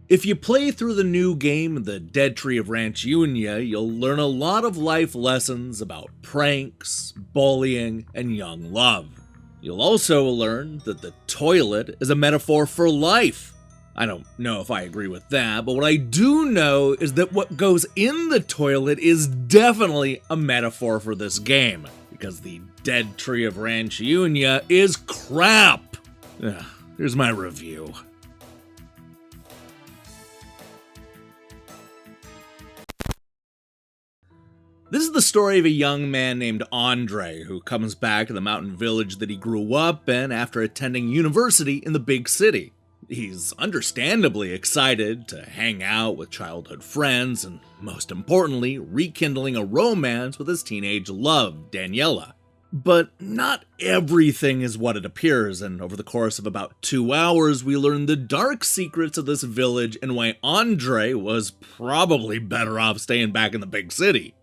If you play through the new game, The Dead Tree of Ranchiuna, you'll learn a lot of life lessons about pranks, bullying, and young love. You'll also learn that the toilet is a metaphor for life. I don't know if I agree with that, but what I do know is that what goes in the toilet is definitely a metaphor for this game, because the Dead Tree of Ranchiuna is crap. Here's my review. This is the story of a young man named Andre who comes back to the mountain village that he grew up in after attending university in the big city. He's understandably excited to hang out with childhood friends and, most importantly, rekindling a romance with his teenage love, Daniela. But not everything is what it appears, and over the course of about 2 hours, we learn the dark secrets of this village and why Andre was probably better off staying back in the big city.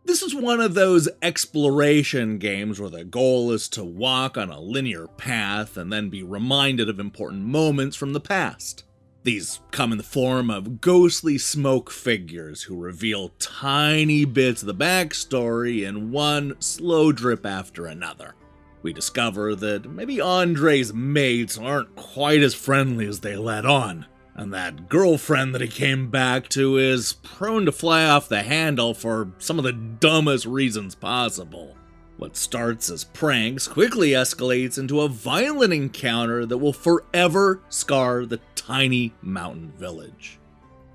This is one of those exploration games where the goal is to walk on a linear path and then be reminded of important moments from the past. These come in the form of ghostly smoke figures who reveal tiny bits of the backstory in one slow drip after another. We discover that maybe Andre's mates aren't quite as friendly as they let on, and that girlfriend that he came back to is prone to fly off the handle for some of the dumbest reasons possible. What starts as pranks quickly escalates into a violent encounter that will forever scar the tiny mountain village.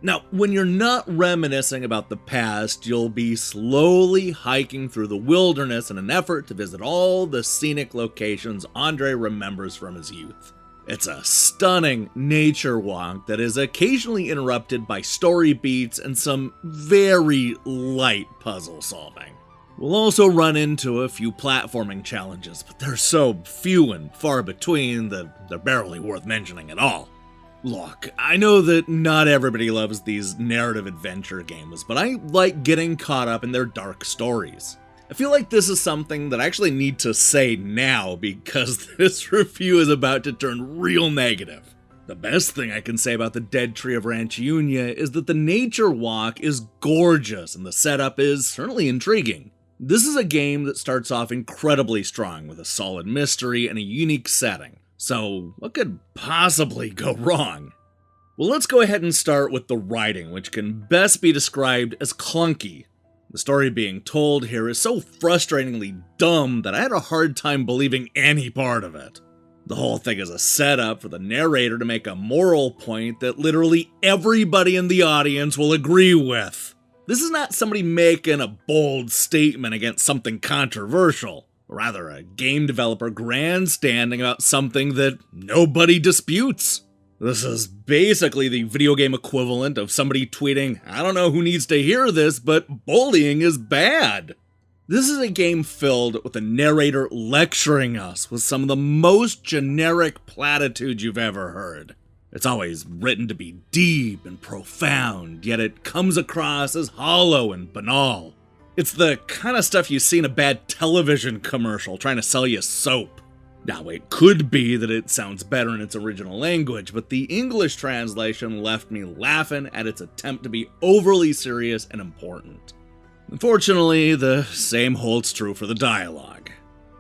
Now, when you're not reminiscing about the past, you'll be slowly hiking through the wilderness in an effort to visit all the scenic locations Andre remembers from his youth. It's a stunning nature walk that is occasionally interrupted by story beats and some very light puzzle solving. We'll also run into a few platforming challenges, but they're so few and far between that they're barely worth mentioning at all. Look, I know that not everybody loves these narrative adventure games, but I like getting caught up in their dark stories. I feel like this is something that I actually need to say now because this review is about to turn real negative. The best thing I can say about the Dead Tree of Ranchiuna is that the nature walk is gorgeous and the setup is certainly intriguing. This is a game that starts off incredibly strong with a solid mystery and a unique setting. So what could possibly go wrong? Well, let's go ahead and start with the writing, which can best be described as clunky. The story being told here is so frustratingly dumb that I had a hard time believing any part of it. The whole thing is a setup for the narrator to make a moral point that literally everybody in the audience will agree with. This is not somebody making a bold statement against something controversial, rather a game developer grandstanding about something that nobody disputes. This is basically the video game equivalent of somebody tweeting, "I don't know who needs to hear this, but bullying is bad." This is a game filled with a narrator lecturing us with some of the most generic platitudes you've ever heard. It's always written to be deep and profound, yet it comes across as hollow and banal. It's the kind of stuff you see in a bad television commercial trying to sell you soap. Now, it could be that it sounds better in its original language, but the English translation left me laughing at its attempt to be overly serious and important. Unfortunately, the same holds true for the dialogue.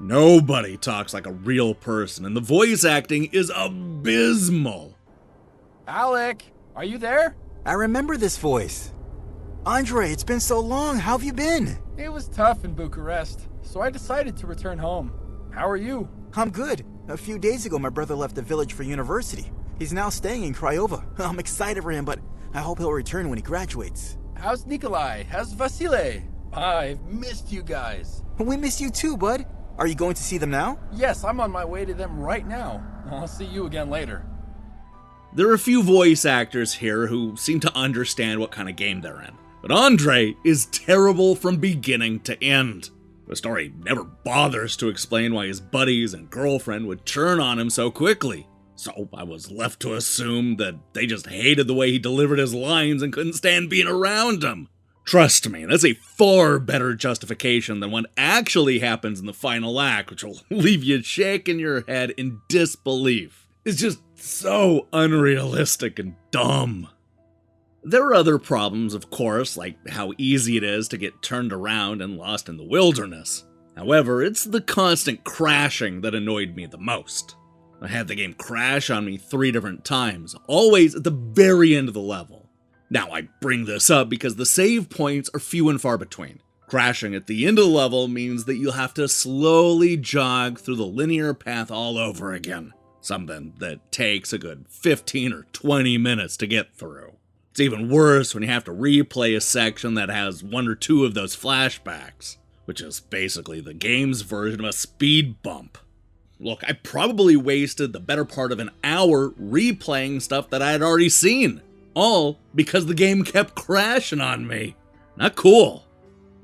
Nobody talks like a real person, and the voice acting is abysmal. Alec, are you there? I remember this voice. Andre, it's been so long. How have you been? It was tough in Bucharest, so I decided to return home. How are you? I'm good. A few days ago, my brother left the village for university. He's now staying in Craiova. I'm excited for him, but I hope he'll return when he graduates. How's Nikolai? How's Vasile? I've missed you guys. We miss you too, bud. Are you going to see them now? Yes, I'm on my way to them right now. I'll see you again later. There are a few voice actors here who seem to understand what kind of game they're in, but Andre is terrible from beginning to end. The story never bothers to explain why his buddies and girlfriend would turn on him so quickly, so I was left to assume that they just hated the way he delivered his lines and couldn't stand being around him. Trust me, that's a far better justification than what actually happens in the final act, which will leave you shaking your head in disbelief. It's just so unrealistic and dumb. There are other problems, of course, like how easy it is to get turned around and lost in the wilderness. However, it's the constant crashing that annoyed me the most. I had the game crash on me 3 different times, always at the very end of the level. Now, I bring this up because the save points are few and far between. Crashing at the end of the level means that you'll have to slowly jog through the linear path all over again, something that takes a good 15 or 20 minutes to get through. It's even worse when you have to replay a section that has 1 or 2 of those flashbacks, which is basically the game's version of a speed bump. Look, I probably wasted the better part of an hour replaying stuff that I had already seen, all because the game kept crashing on me. Not cool.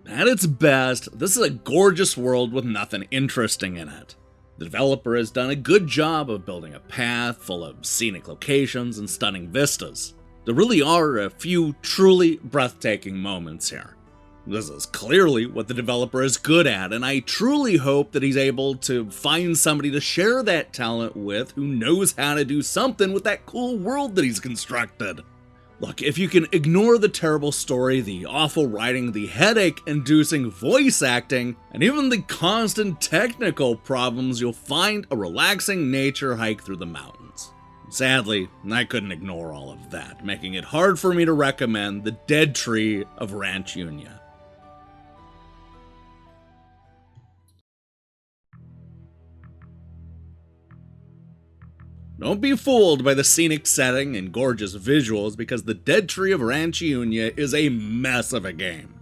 At its best, this is a gorgeous world with nothing interesting in it. The developer has done a good job of building a path full of scenic locations and stunning vistas. There really are a few truly breathtaking moments here. This is clearly what the developer is good at, and I truly hope that he's able to find somebody to share that talent with who knows how to do something with that cool world that he's constructed. Look, if you can ignore the terrible story, the awful writing, the headache-inducing voice acting, and even the constant technical problems, you'll find a relaxing nature hike through the mountains. Sadly, I couldn't ignore all of that, making it hard for me to recommend the Dead Tree of Ranchiuna. Don't be fooled by the scenic setting and gorgeous visuals because the Dead Tree of Ranchiuna is a mess of a game.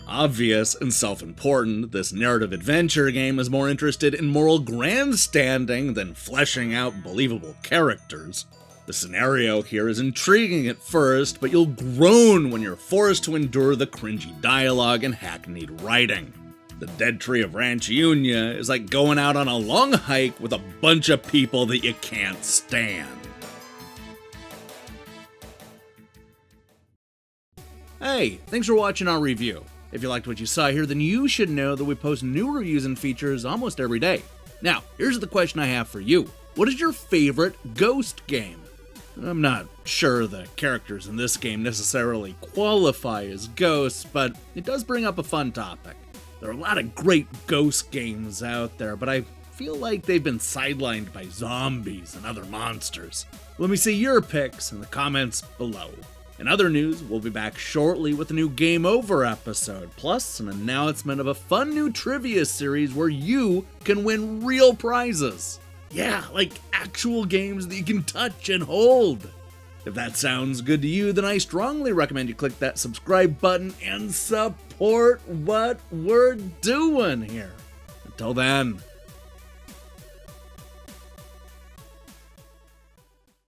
Obvious and self-important, this narrative adventure game is more interested in moral grandstanding than fleshing out believable characters. The scenario here is intriguing at first, but you'll groan when you're forced to endure the cringy dialogue and hackneyed writing. The Dead Tree of Ranchiuna is like going out on a long hike with a bunch of people that you can't stand. Hey, thanks for watching our review. If you liked what you saw here, then you should know that we post new reviews and features almost every day. Now, here's the question I have for you. What is your favorite ghost game? I'm not sure the characters in this game necessarily qualify as ghosts, but it does bring up a fun topic. There are a lot of great ghost games out there, but I feel like they've been sidelined by zombies and other monsters. Let me see your picks in the comments below. In other news, we'll be back shortly with a new Game Over episode, plus an announcement of a fun new trivia series where you can win real prizes. Yeah, like actual games that you can touch and hold. If that sounds good to you, then I strongly recommend you click that subscribe button and support what we're doing here. Until then,